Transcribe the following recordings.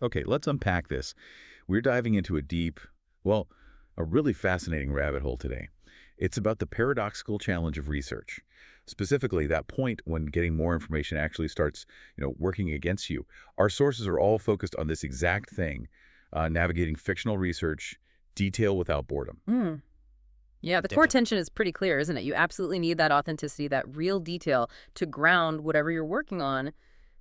Okay, let's unpack this. We're diving into a deep, well, a really fascinating rabbit hole today. It's about the paradoxical challenge of research. Specifically, that point when getting more information actually starts, working against you. Our sources are all focused on this exact thing, navigating fictional research, detail without boredom. Mm. Yeah, the core tension is pretty clear, isn't it? You absolutely need that authenticity, that real detail to ground whatever you're working on.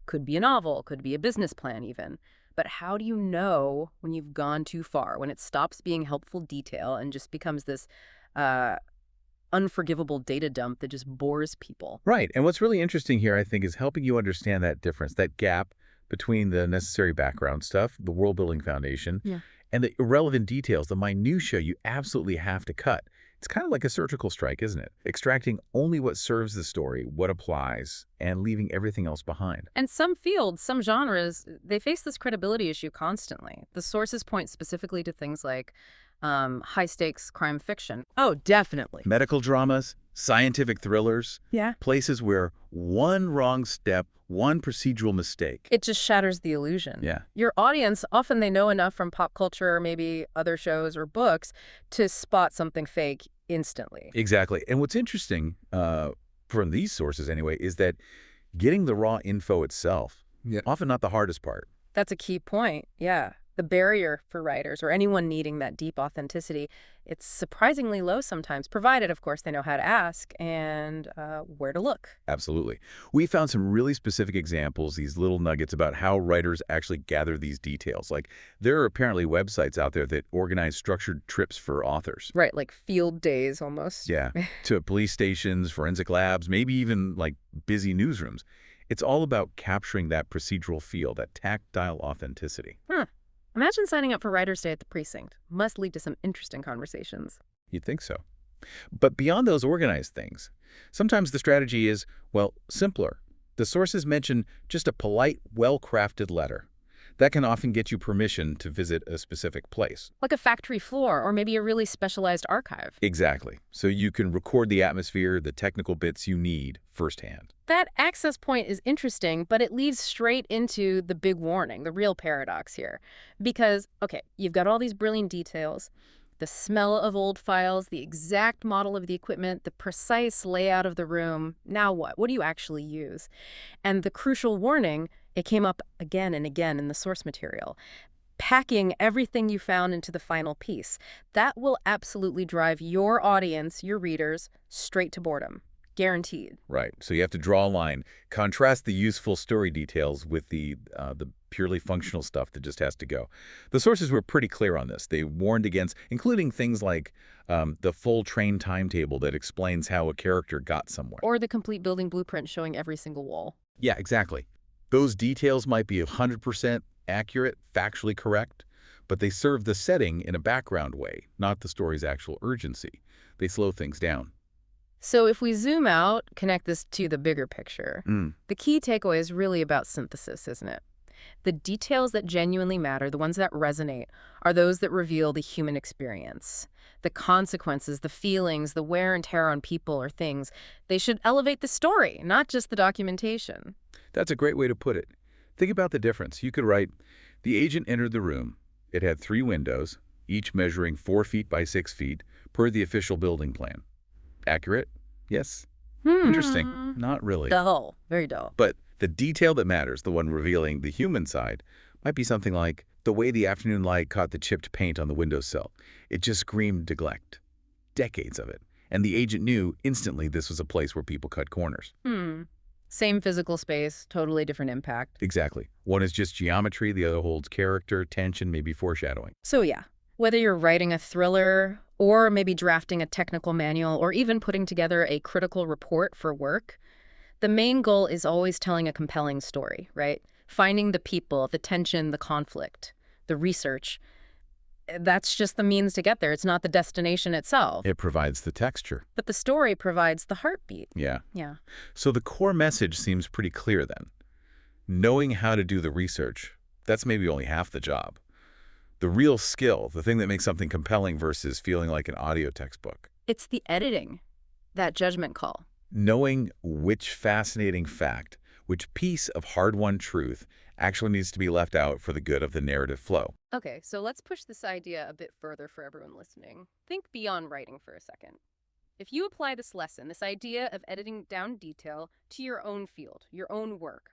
Could be a novel, could be a business plan even. But how do you know when you've gone too far, when it stops being helpful detail and just becomes this uh, unforgivable data dump that just bores people? Right, and what's really interesting here, I think, is helping you understand that difference, that gap between the necessary background stuff, the world-building foundation, Yeah. and the irrelevant details, the minutia you absolutely have to cut. It's kind of like a surgical strike, isn't it? Extracting only what serves the story, what applies, and leaving everything else behind. And some fields, some genres, they face this credibility issue constantly. The sources point specifically to things like high-stakes crime fiction. Oh, definitely. Medical dramas, scientific thrillers, Yeah. places where one wrong step, one procedural mistake. It just shatters the illusion. Yeah. Your audience, often they know enough from pop culture or maybe other shows or books to spot something fake instantly. Exactly. And what's interesting, from these sources anyway, is that getting the raw info itself, often not the hardest part. That's a key point, yeah. The barrier for writers or anyone needing that deep authenticity, it's surprisingly low sometimes, provided, of course, they know how to ask and where to look. Absolutely. We found some really specific examples, these little nuggets about how writers actually gather these details. Like, there are apparently websites out there that organize structured trips for authors. Right, like field days almost. Yeah, to police stations, forensic labs, maybe even like busy newsrooms. It's all about capturing that procedural feel, that tactile authenticity. Huh. Imagine signing up for Writer's Day at the Precinct. Must lead to some interesting conversations. You'd think so. But beyond those organized things, sometimes the strategy is, well, simpler. The sources mention just a polite, well-crafted letter. That can often get you permission to visit a specific place. Like a factory floor or maybe a really specialized archive. Exactly. So you can record the atmosphere, the technical bits you need firsthand. That access point is interesting, but it leads straight into the big warning, the real paradox here. Because, okay, you've got all these brilliant details, the smell of old files, the exact model of the equipment, the precise layout of the room. Now what? What do you actually use? And the crucial warning, it came up again and again in the source material. Packing everything you found into the final piece. That will absolutely drive your audience, your readers, straight to boredom. Guaranteed. Right. So you have to draw a line, contrast the useful story details with the purely functional stuff that just has to go. The sources were pretty clear on this. They warned against, including things like the full train timetable that explains how a character got somewhere. Or the complete building blueprint showing every single wall. Yeah, exactly. Those details might be 100% accurate, factually correct, but they serve the setting in a background way, not the story's actual urgency. They slow things down. So if we zoom out, connect this to the bigger picture, the key takeaway is really about synthesis, isn't it? The details that genuinely matter, the ones that resonate, are those that reveal the human experience. The consequences, the feelings, the wear and tear on people or things, they should elevate the story, not just the documentation. That's a great way to put it. Think about the difference. You could write, the agent entered the room. It had 3 windows, each measuring 4 feet by 6 feet, per the official building plan. Accurate? Yes. Interesting. Not really. Dull. Very dull. But the detail that matters, the one revealing the human side, might be something like the way the afternoon light caught the chipped paint on the windowsill. It just screamed neglect. Decades of it. And the agent knew instantly this was a place where people cut corners. Same physical space, totally different impact. Exactly. One is just geometry, the other holds character, tension, maybe foreshadowing. So yeah, whether you're writing a thriller or maybe drafting a technical manual or even putting together a critical report for work, the main goal is always telling a compelling story, right? Finding the people, the tension, the conflict, the research. That's just the means to get there. It's not the destination itself. It provides the texture. But the story provides the heartbeat. Yeah. Yeah. So the core message seems pretty clear then. Knowing how to do the research, that's maybe only half the job. The real skill, the thing that makes something compelling versus feeling like an audio textbook. It's the editing, that judgment call. Knowing which fascinating fact, which piece of hard-won truth actually needs to be left out for the good of the narrative flow. Okay, so let's push this idea a bit further for everyone listening. Think beyond writing for a second. If you apply this lesson, this idea of editing down detail to your own field, your own work,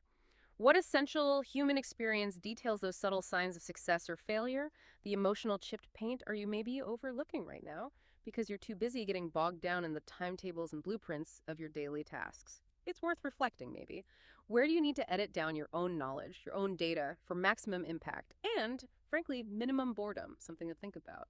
what essential human experience details those subtle signs of success or failure? The emotional chipped paint are you maybe overlooking right now because you're too busy getting bogged down in the timetables and blueprints of your daily tasks? It's worth reflecting, maybe. Where do you need to edit down your own knowledge, your own data for maximum impact and, frankly, minimum boredom? Something to think about.